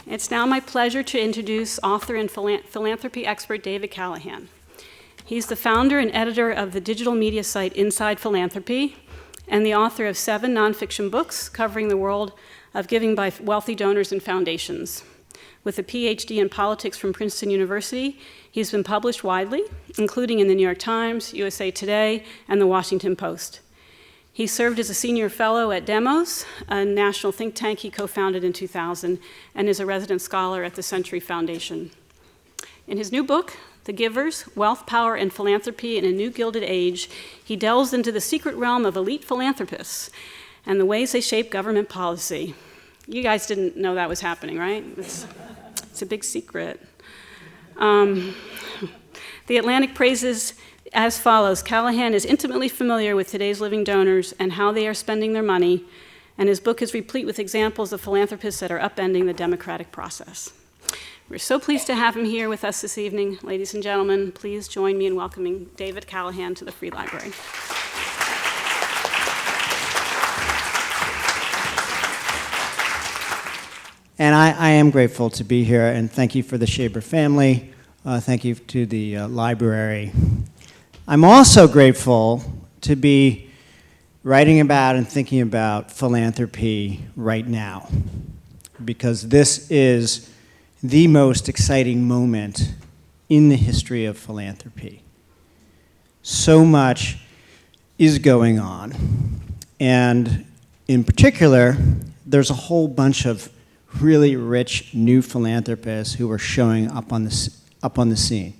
It's now my pleasure to introduce author and philanthropy expert David Callahan. He's the founder and editor of the digital media site Inside Philanthropy and the author of 7 nonfiction books covering the world of giving by wealthy donors and foundations. With a PhD in politics from Princeton University, he's been published widely, including in the New York Times, USA Today, and the Washington Post. He served as a senior fellow at Demos, a national think tank he co-founded in 2000, and is a resident scholar at the Century Foundation. In his new book, The Givers, Wealth, Power, and Philanthropy in a New Gilded Age, he delves into the secret realm of elite philanthropists and the ways they shape government policy. You guys didn't know that was happening, right? It's a big secret. The Atlantic praises as follows: Callahan is intimately familiar with today's living donors and how they are spending their money, and his book is replete with examples of philanthropists that are upending the democratic process. We're so pleased to have him here with us this evening. Ladies and gentlemen, please join me in welcoming David Callahan to the Free Library. And I am grateful to be here, and thank you for the Shaber family. Thank you to the library. I'm also grateful to be writing about and thinking about philanthropy right now, because this is the most exciting moment in the history of philanthropy. So much is going on, and in particular, there's a whole bunch of really rich new philanthropists who are showing up on the scene,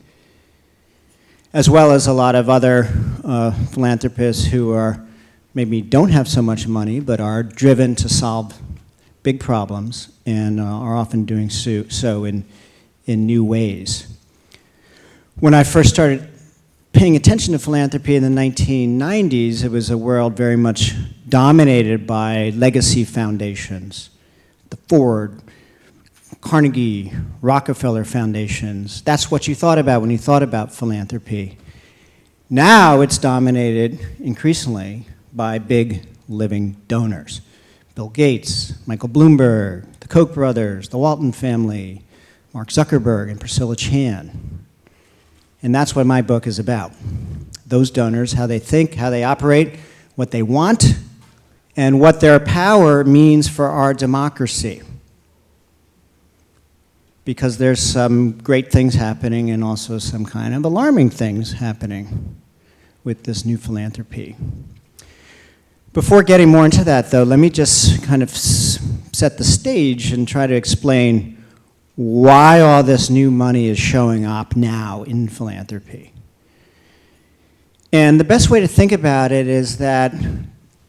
as well as a lot of other philanthropists who are maybe don't have so much money but are driven to solve big problems and are often doing so in new ways. When I first started paying attention to philanthropy in the 1990s, it was a world very much dominated by legacy foundations. The Ford, Carnegie, Rockefeller foundations. That's what you thought about when you thought about philanthropy. Now it's dominated increasingly by big living donors. Bill Gates, Michael Bloomberg, the Koch brothers, the Walton family, Mark Zuckerberg, and Priscilla Chan. And that's what my book is about. Those donors, how they think, how they operate, what they want, and what their power means for our democracy. Because there's some great things happening and also some kind of alarming things happening with this new philanthropy. Before getting more into that, though, let me just kind of set the stage and try to explain why all this new money is showing up now in philanthropy. And the best way to think about it is that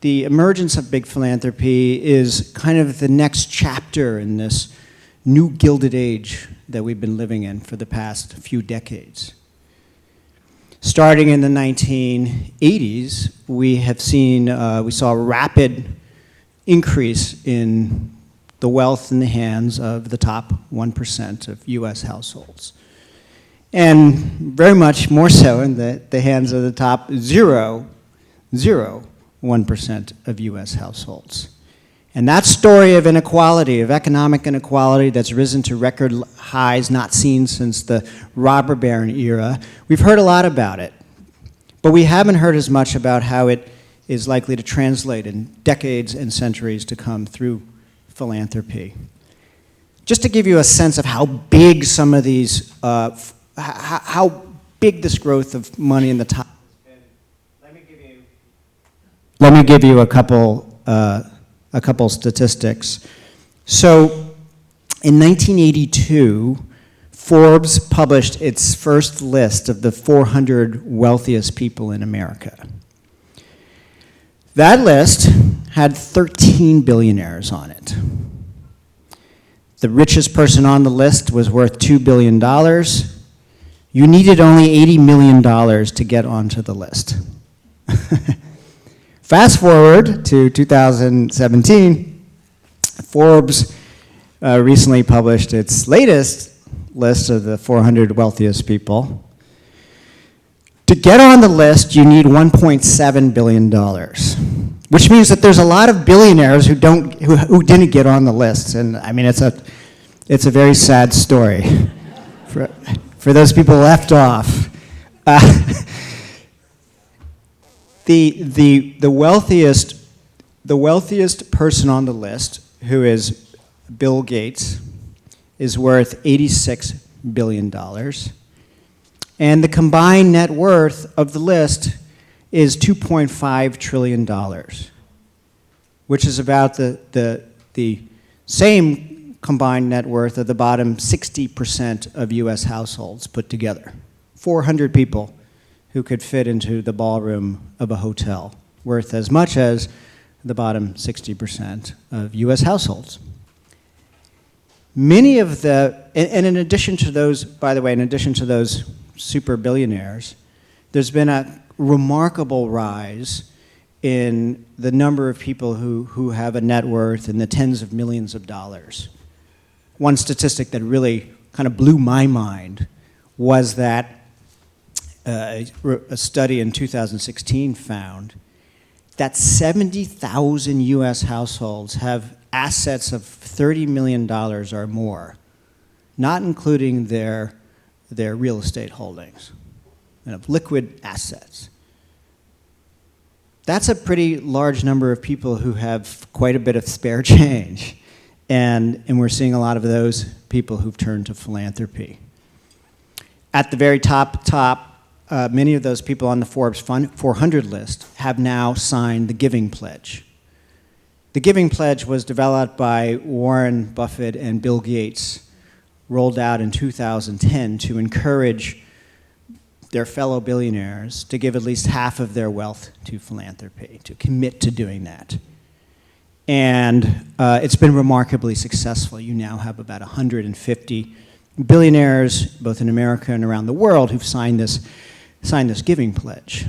the emergence of big philanthropy is kind of the next chapter in this new Gilded Age that we've been living in for the past few decades. Starting in the 1980s, we saw a rapid increase in the wealth in the hands of the top 1% of US households. And very much more so in the hands of the top 0.01% of US households. And that story of inequality, of economic inequality that's risen to record highs not seen since the robber baron era, we've heard a lot about it. But we haven't heard as much about how it is likely to translate in decades and centuries to come through philanthropy. Just to give you a sense of how big some of these, how big this growth of money in the top has been, let me give you a couple statistics. So in 1982, Forbes published its first list of the 400 wealthiest people in America. That list had 13 billionaires on it. The richest person on the list was worth $2 billion. You needed only $80 million to get onto the list. Fast forward to 2017, Forbes recently published its latest list of the 400 wealthiest people. To get on the list, you need $1.7 billion, which means that there's a lot of billionaires who didn't get on the list. And I mean, it's a It's a very sad story for those people left off. The wealthiest person on the list, who is Bill Gates, is worth $86 billion. And the combined net worth of the list is $2.5 trillion, which is about the same combined net worth of the bottom 60% of US households put together. 400 people who could fit into the ballroom of a hotel, worth as much as the bottom 60% of US households. Many of and in addition to those, by the way, in addition to those super billionaires, there's been a remarkable rise in the number of people who have a net worth in the tens of millions of dollars. One statistic that really kind of blew my mind was that a study in 2016 found that 70,000 US households have assets of $30 million or more, not including their real estate holdings, of liquid assets. That's a pretty large number of people who have quite a bit of spare change. And we're seeing a lot of those people who've turned to philanthropy. At the very top, many of those people on the Forbes 400 list have now signed the Giving Pledge. The Giving Pledge was developed by Warren Buffett and Bill Gates, rolled out in 2010 to encourage their fellow billionaires to give at least half of their wealth to philanthropy, to commit to doing that. And it's been remarkably successful. You now have about 150 billionaires, both in America and around the world, who've signed this Giving Pledge.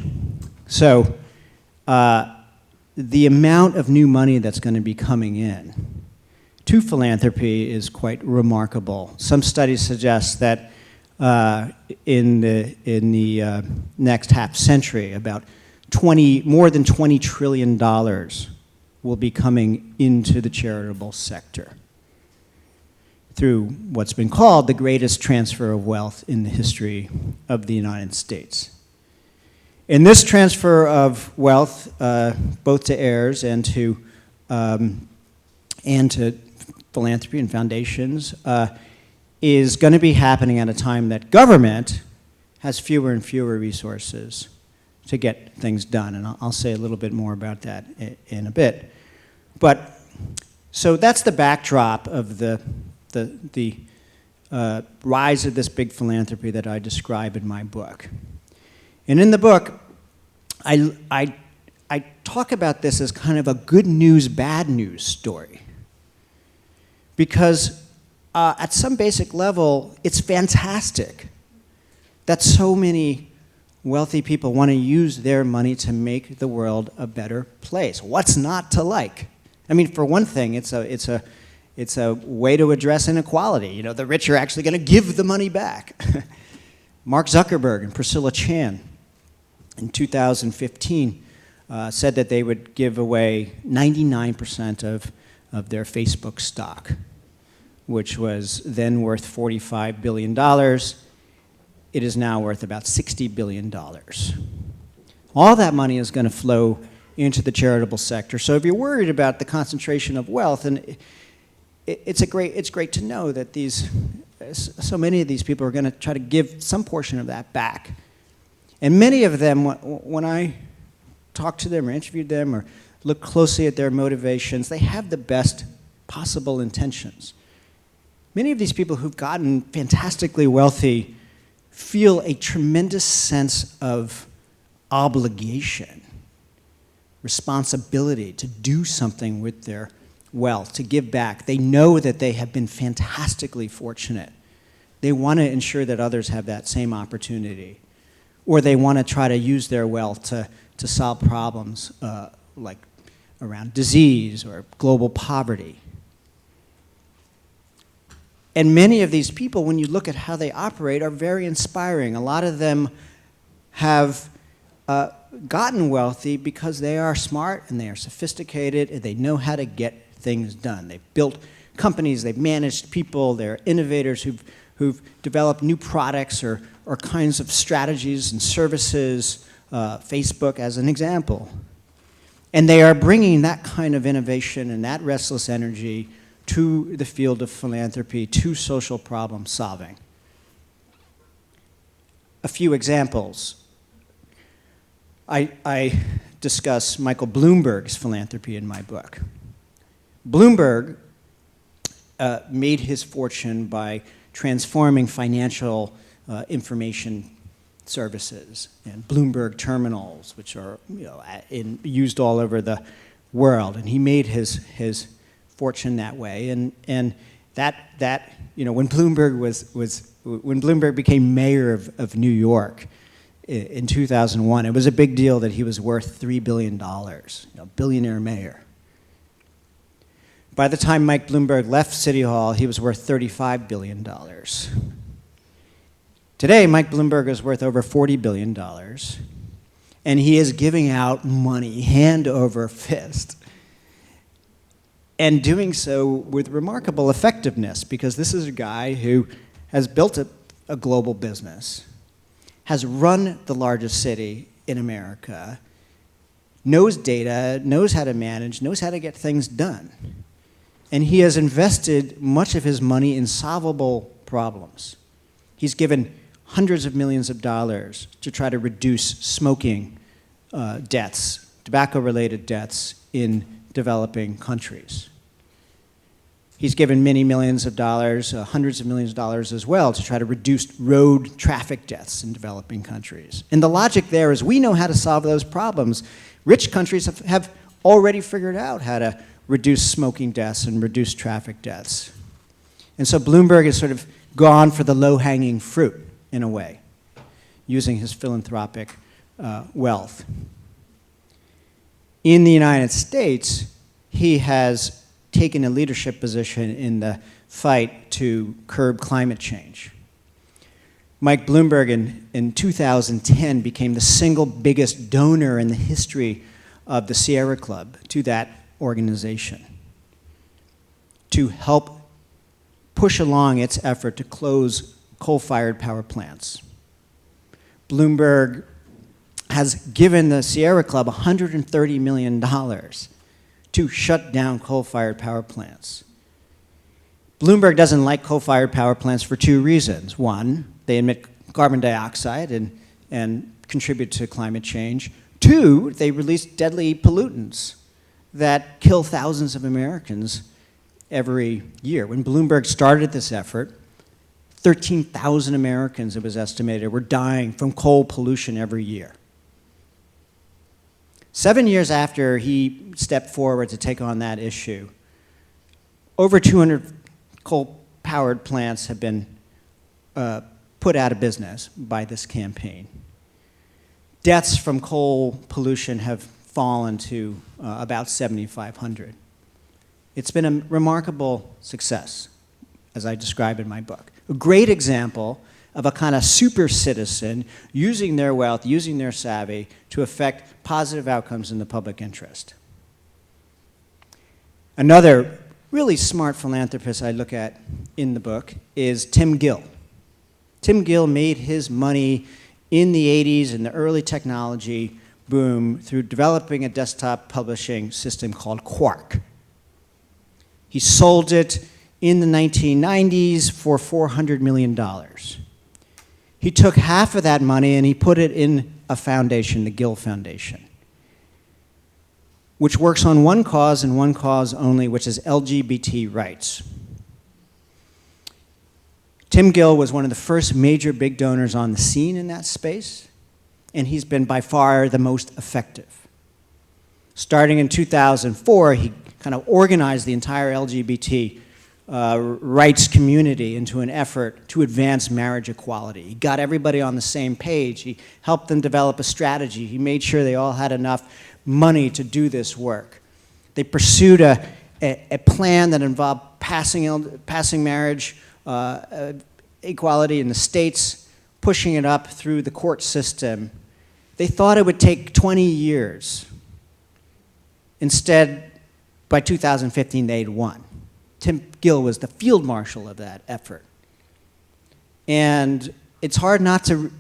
So the amount of new money that's going to be coming in to philanthropy is quite remarkable. Some studies suggest that in the next half century, about more than $20 trillion will be coming into the charitable sector through what's been called the greatest transfer of wealth in the history of the United States. In this transfer of wealth, both to heirs and to philanthropy and foundations, is going to be happening at a time that government has fewer and fewer resources to get things done. And I'll say a little bit more about that in a bit. But so that's the backdrop of the rise of this big philanthropy that I describe in my book. And in the book, I talk about this as kind of a good news, bad news story. Because at some basic level, it's fantastic that so many wealthy people want to use their money to make the world a better place. What's not to like? I mean, for one thing, it's a way to address inequality. You know, the rich are actually going to give the money back. Mark Zuckerberg and Priscilla Chan in 2015 said that they would give away 99% of their Facebook stock, which was then worth $45 billion. It is now worth about $60 billion. All that money is going to flow into the charitable sector. So if you're worried about the concentration of wealth, and it's great to know that so many of these people are going to try to give some portion of that back. And many of them, when I talk to them or interviewed them or look closely at their motivations, they have the best possible intentions. Many of these people who've gotten fantastically wealthy feel a tremendous sense of obligation, responsibility to do something with their wealth, to give back. They know that they have been fantastically fortunate. They want to ensure that others have that same opportunity. Or they want to try to use their wealth to solve problems like around disease or global poverty. And many of these people, when you look at how they operate, are very inspiring. A lot of them have gotten wealthy because they are smart and they are sophisticated and they know how to get things done. They've built companies, they've managed people, they're innovators who've developed new products or kinds of strategies and services, Facebook as an example. And they are bringing that kind of innovation and that restless energy to the field of philanthropy, to social problem solving. A few examples. I discuss Michael Bloomberg's philanthropy in my book. Bloomberg made his fortune by transforming financial information services and Bloomberg terminals, which are used all over the world. And he made his fortune that way. And that when Bloomberg became mayor of New York in 2001, it was a big deal that he was worth $3 billion, billionaire mayor. By the time Mike Bloomberg left City Hall, he was worth $35 billion. Today, Mike Bloomberg is worth over $40 billion, and he is giving out money hand over fist, and doing so with remarkable effectiveness, because this is a guy who has built a global business, has run the largest city in America, knows data, knows how to manage, knows how to get things done. And he has invested much of his money in solvable problems. He's given hundreds of millions of dollars to try to reduce smoking deaths, tobacco-related deaths in developing countries. He's given many millions of dollars, hundreds of millions of dollars as well, to try to reduce road traffic deaths in developing countries. And the logic there is we know how to solve those problems. Rich countries have already figured out how to reduce smoking deaths and reduce traffic deaths. And so Bloomberg has sort of gone for the low-hanging fruit, in a way, using his philanthropic wealth. In the United States, he has taken a leadership position in the fight to curb climate change. Mike Bloomberg in 2010 became the single biggest donor in the history of the Sierra Club to that organization to help push along its effort to close coal-fired power plants. Bloomberg has given the Sierra Club $130 million to shut down coal-fired power plants. Bloomberg doesn't like coal-fired power plants for two reasons. One, they emit carbon dioxide and contribute to climate change. Two, they release deadly pollutants that kill thousands of Americans every year. When Bloomberg started this effort, 13,000 Americans, it was estimated, were dying from coal pollution every year. 7 years after he stepped forward to take on that issue, over 200 coal-powered plants have been put out of business by this campaign. Deaths from coal pollution have fallen to about 7,500. It's been a remarkable success, as I describe in my book. A great example of a kind of super citizen using their wealth, using their savvy to affect positive outcomes in the public interest. Another really smart philanthropist I look at in the book is Tim Gill. Tim Gill made his money in the 80s and the early technology boom through developing a desktop publishing system called Quark. He sold it in the 1990s for $400 million. He took half of that money and he put it in a foundation, the Gill Foundation, which works on one cause and one cause only, which is LGBT rights. Tim Gill was one of the first major big donors on the scene in that space, and he's been by far the most effective. Starting in 2004, he kind of organized the entire LGBT rights community into an effort to advance marriage equality. He got everybody on the same page. He helped them develop a strategy. He made sure they all had enough money to do this work. They pursued a plan that involved passing marriage equality in the states, pushing it up through the court system. They thought it would take 20 years. Instead, by 2015, they'd won. Tim Gill was the field marshal of that effort. And it's hard not to,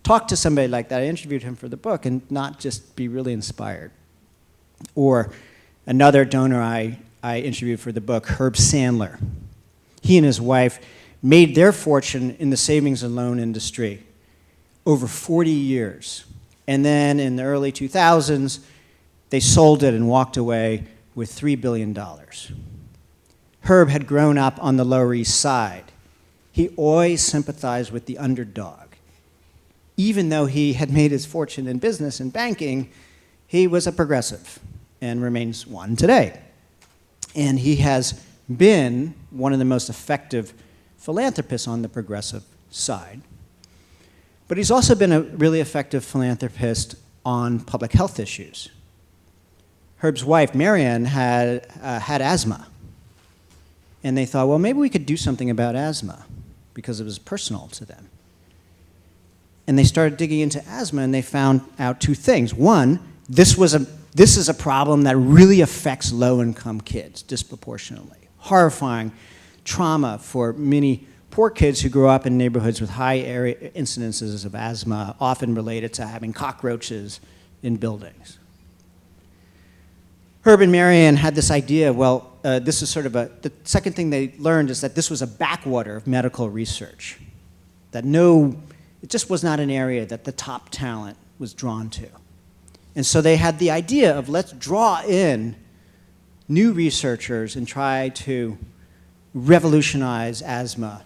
talk to somebody like that. I interviewed him for the book and not just be really inspired. Or another donor I interviewed for the book, Herb Sandler. He and his wife made their fortune in the savings and loan industry over 40 years. And then in the early 2000s, they sold it and walked away with $3 billion. Herb had grown up on the Lower East Side. He always sympathized with the underdog. Even though he had made his fortune in business and banking, he was a progressive and remains one today. And he has been one of the most effective philanthropists on the progressive side. But he's also been a really effective philanthropist on public health issues. Herb's wife, Marianne, had asthma. And they thought, well, maybe we could do something about asthma because it was personal to them. And they started digging into asthma, and they found out two things. One, this is a problem that really affects low-income kids disproportionately. Horrifying trauma for many poor kids who grow up in neighborhoods with high incidences of asthma, often related to having cockroaches in buildings. Herb and Marianne had this idea, this is sort of the second thing they learned is that this was a backwater of medical research. That it just was not an area that the top talent was drawn to. And so they had the idea of let's draw in new researchers and try to revolutionize asthma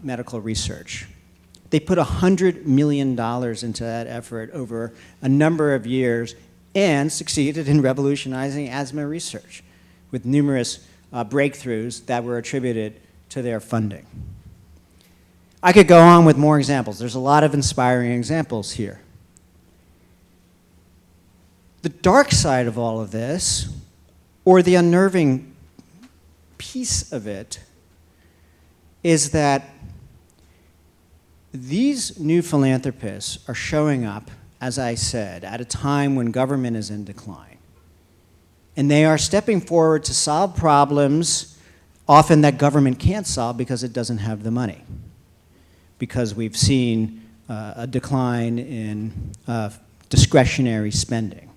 medical research. They put $100 million into that effort over a number of years and succeeded in revolutionizing asthma research with numerous breakthroughs that were attributed to their funding. I could go on with more examples. There's a lot of inspiring examples here. The dark side of all of this, or the unnerving piece of it, is that these new philanthropists are showing up, as I said, at a time when government is in decline. And they are stepping forward to solve problems often that government can't solve because it doesn't have the money. Because we've seen a decline in discretionary spending,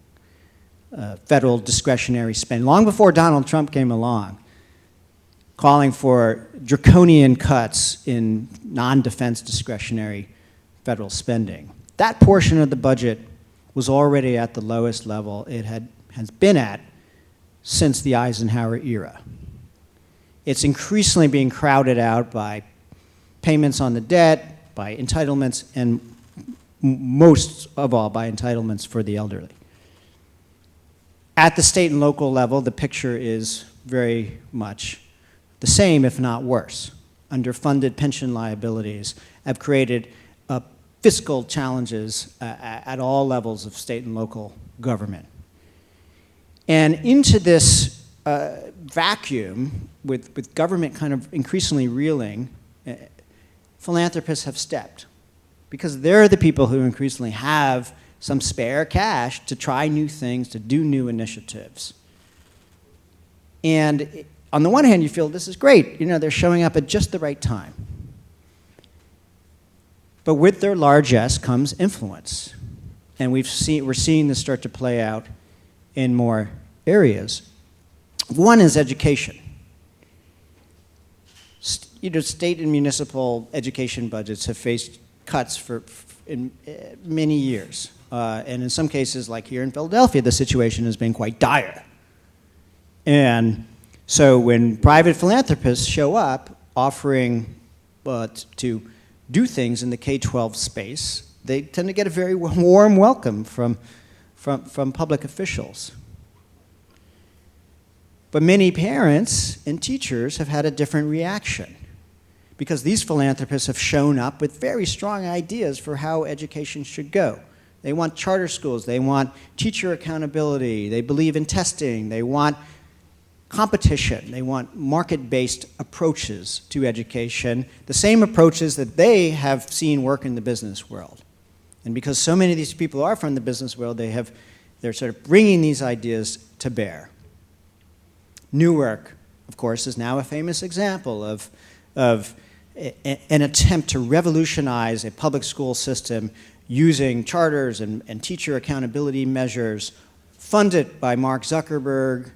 federal discretionary spending. Long before Donald Trump came along, calling for draconian cuts in non-defense discretionary federal spending. That portion of the budget was already at the lowest level it has been at since the Eisenhower era. It's increasingly being crowded out by payments on the debt, by entitlements, and most of all by entitlements for the elderly. At the state and local level, the picture is very much the same, if not worse. Underfunded pension liabilities have created fiscal challenges at all levels of state and local government. And into this vacuum, with government kind of increasingly reeling, philanthropists have stepped, because they're the people who increasingly have some spare cash to try new things, to do new initiatives. And on the one hand, you feel this is great. They're showing up at just the right time. But with their largesse comes influence. And we're seeing this start to play out in more areas. One is education. State and municipal education budgets have faced cuts in many years. And in some cases, like here in Philadelphia, the situation has been quite dire. And so when private philanthropists show up offering to do things in the K-12 space, they tend to get a very warm welcome from public officials. But many parents and teachers have had a different reaction, because these philanthropists have shown up with very strong ideas for how education should go. They want charter schools, they want teacher accountability, they believe in testing, they want competition, they want market-based approaches to education, the same approaches that they have seen work in the business world. And because so many of these people are from the business world, they're sort of bringing these ideas to bear. Newark, of course, is now a famous example of an attempt to revolutionize a public school system using charters and teacher accountability measures, funded by Mark Zuckerberg,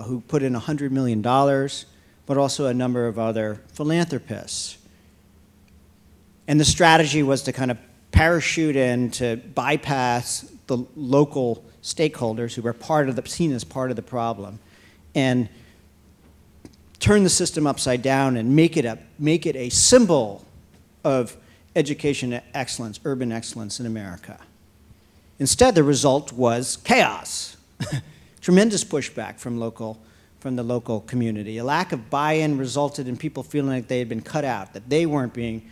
who put in $100 million, but also a number of other philanthropists. And the strategy was to kind of parachute in to bypass the local stakeholders who were seen as part of the problem, and turn the system upside down and make it a symbol of education excellence, urban excellence in America. Instead, the result was chaos. Tremendous pushback from the local community. A lack of buy-in resulted in people feeling like they had been cut out, that they weren't being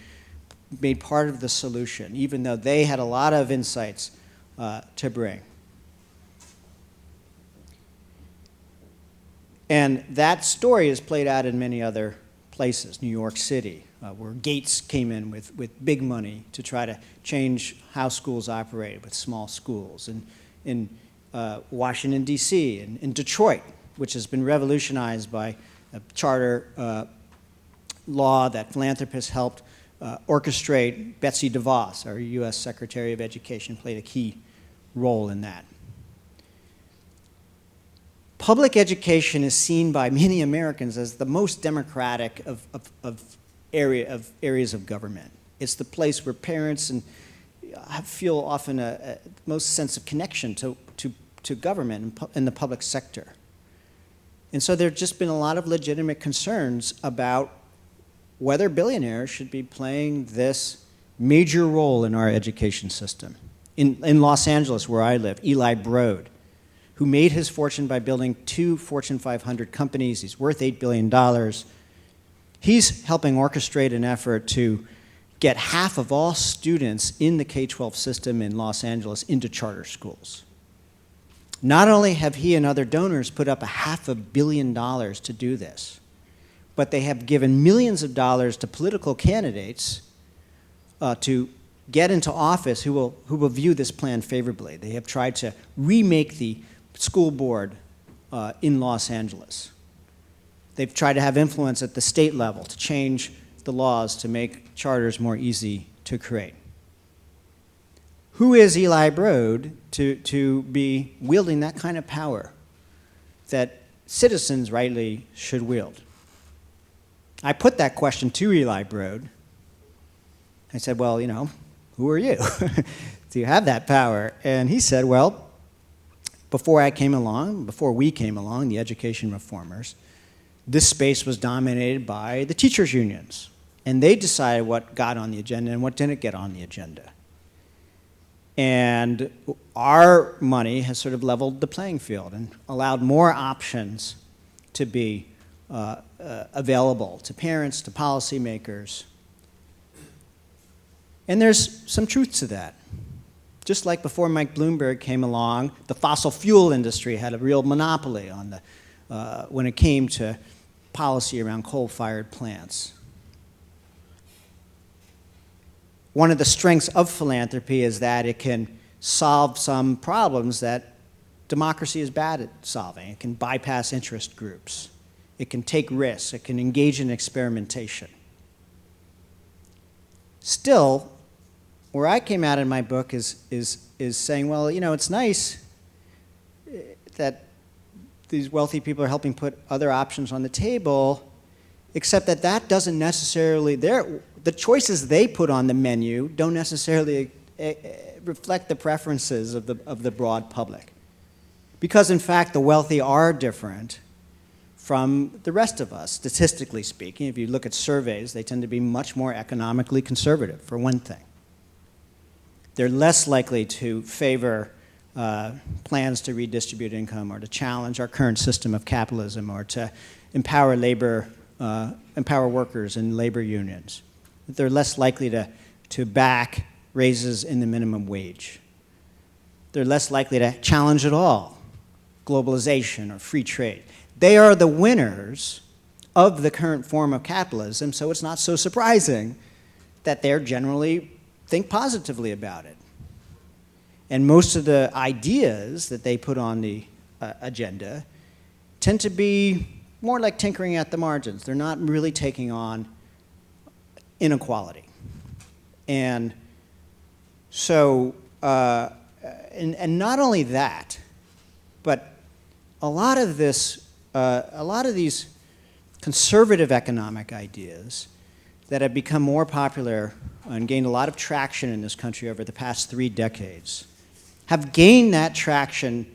made part of the solution, even though they had a lot of insights to bring. And that story is played out in many other places. New York City, where Gates came in with big money to try to change how schools operate with small schools. And in Washington, D.C., and in Detroit, which has been revolutionized by a charter law that philanthropists helped orchestrate. Betsy DeVos, our U.S. Secretary of Education, played a key role in that. Public education is seen by many Americans as the most democratic of areas of government. It's the place where parents feel often a most sense of connection to government and the public sector. And so there have just been a lot of legitimate concerns about whether billionaires should be playing this major role in our education system. In Los Angeles, where I live, Eli Broad, who made his fortune by building 2 Fortune 500 companies. He's worth $8 billion. He's helping orchestrate an effort to get half of all students in the K-12 system in Los Angeles into charter schools. Not only have he and other donors put up $500 million to do this, but they have given millions of dollars to political candidates to get into office who will view this plan favorably. They have tried to remake the school board in Los Angeles. They've tried to have influence at the state level to change the laws to make charters more easy to create. Who is Eli Broad to be wielding that kind of power that citizens rightly should wield? I put that question to Eli Broad. I said, well, who are you? Do you have that power? And he said, well, before we came along, the education reformers, this space was dominated by the teachers' unions. And they decided what got on the agenda and what didn't get on the agenda. And our money has sort of leveled the playing field and allowed more options to be available to parents, to policymakers. And there's some truth to that. Just like before Mike Bloomberg came along, the fossil fuel industry had a real monopoly on when it came to policy around coal-fired plants. One of the strengths of philanthropy is that it can solve some problems that democracy is bad at solving. It can bypass interest groups. It can take risks. It can engage in experimentation. Still, where I came out in my book is saying, well, it's nice that these wealthy people are helping put other options on the table, except that doesn't necessarily, the choices they put on the menu don't necessarily reflect the preferences of the broad public. Because in fact, the wealthy are different from the rest of us, statistically speaking. If you look at surveys, they tend to be much more economically conservative, for one thing. They're less likely to favor plans to redistribute income or to challenge our current system of capitalism or to empower workers and labor unions. They're less likely to back raises in the minimum wage. They're less likely to challenge at all globalization or free trade. They are the winners of the current form of capitalism, so it's not so surprising that they're generally think positively about it. And most of the ideas that they put on the agenda tend to be more like tinkering at the margins. They're not really taking on inequality. And so, and not only that, but a lot of these conservative economic ideas that have become more popular and gained a lot of traction in this country over the past 3 decades have gained that traction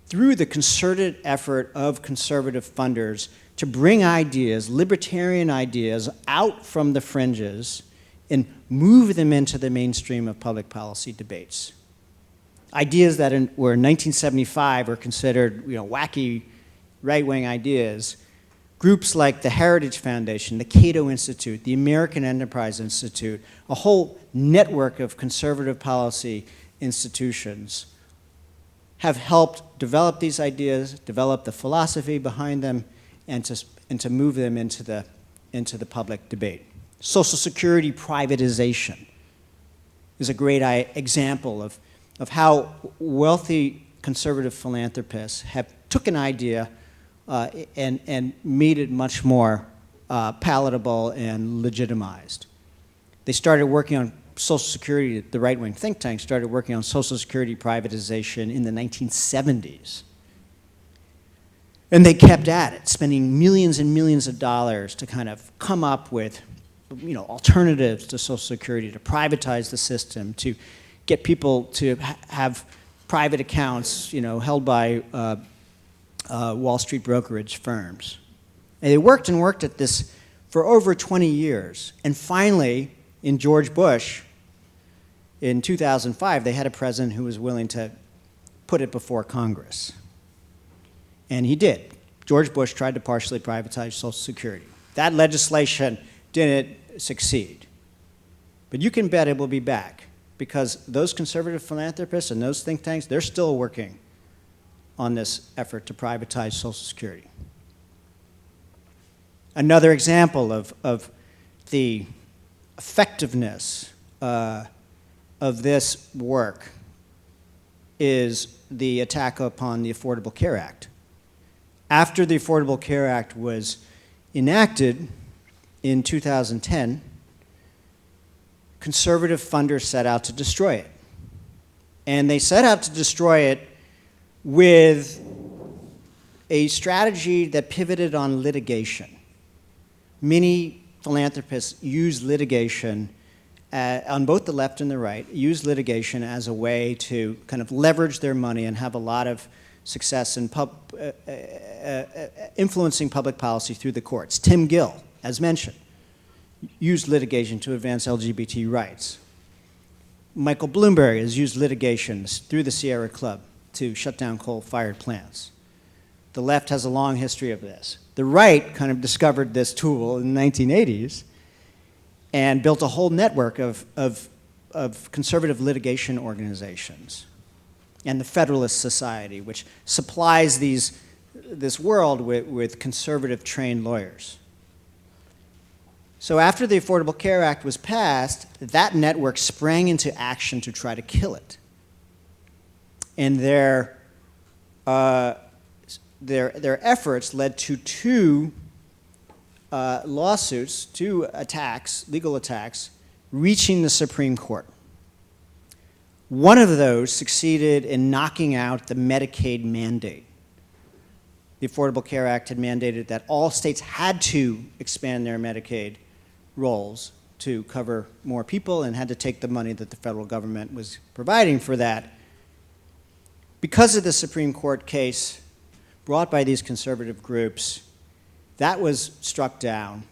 through the concerted effort of conservative funders to bring ideas, libertarian ideas, out from the fringes and move them into the mainstream of public policy debates. Ideas that were in 1975 were considered, wacky right-wing ideas. Groups like the Heritage Foundation, the Cato Institute, the American Enterprise Institute, a whole network of conservative policy institutions have helped develop these ideas, develop the philosophy behind them, and to move them into the public debate. Social Security privatization is a great example of how wealthy conservative philanthropists have took an idea and made it much more palatable and legitimized. They started working on Social Security, the right-wing think tank started working on Social Security privatization in the 1970s. And they kept at it, spending millions and millions of dollars to kind of come up with alternatives to Social Security, to privatize the system, to get people to have private accounts held by Wall Street brokerage firms. And they worked and worked at this for over 20 years. And finally, in George Bush, in 2005, they had a president who was willing to put it before Congress. And he did. George Bush tried to partially privatize Social Security. That legislation didn't succeed. But you can bet it will be back, because those conservative philanthropists and those think tanks, they're still working on this effort to privatize Social Security. Another example of the effectiveness of this work is the attack upon the Affordable Care Act. After the Affordable Care Act was enacted in 2010, conservative funders set out to destroy it. And they set out to destroy it with a strategy that pivoted on litigation. Many philanthropists use litigation on both the left and the right, use litigation as a way to kind of leverage their money and have a lot of success in influencing public policy through the courts. Tim Gill, as mentioned, used litigation to advance LGBT rights. Michael Bloomberg has used litigations through the Sierra Club to shut down coal-fired plants. The left has a long history of this. The right kind of discovered this tool in the 1980s and built a whole network of conservative litigation organizations, and the Federalist Society, which supplies this world with conservative trained lawyers. So after the Affordable Care Act was passed, that network sprang into action to try to kill it. And their efforts led to 2 lawsuits, 2 attacks, legal attacks, reaching the Supreme Court. One of those succeeded in knocking out the Medicaid mandate. The Affordable Care Act had mandated that all states had to expand their Medicaid rolls to cover more people and had to take the money that the federal government was providing for that. Because of the Supreme Court case brought by these conservative groups, that was struck down.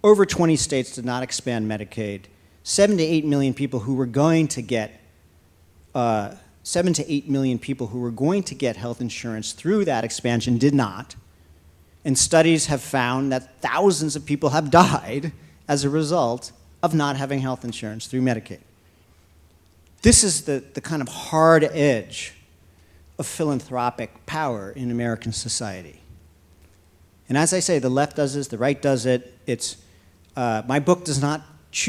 Over 20 states did not expand Medicaid. 7 to 8 million people who were going to get 7 to 8 million people who were going to get health insurance through that expansion did not. And studies have found that thousands of people have died as a result of not having health insurance through Medicaid. This is the kind of hard edge of philanthropic power in American society. And as I say, the left does this, the right does it. My book does not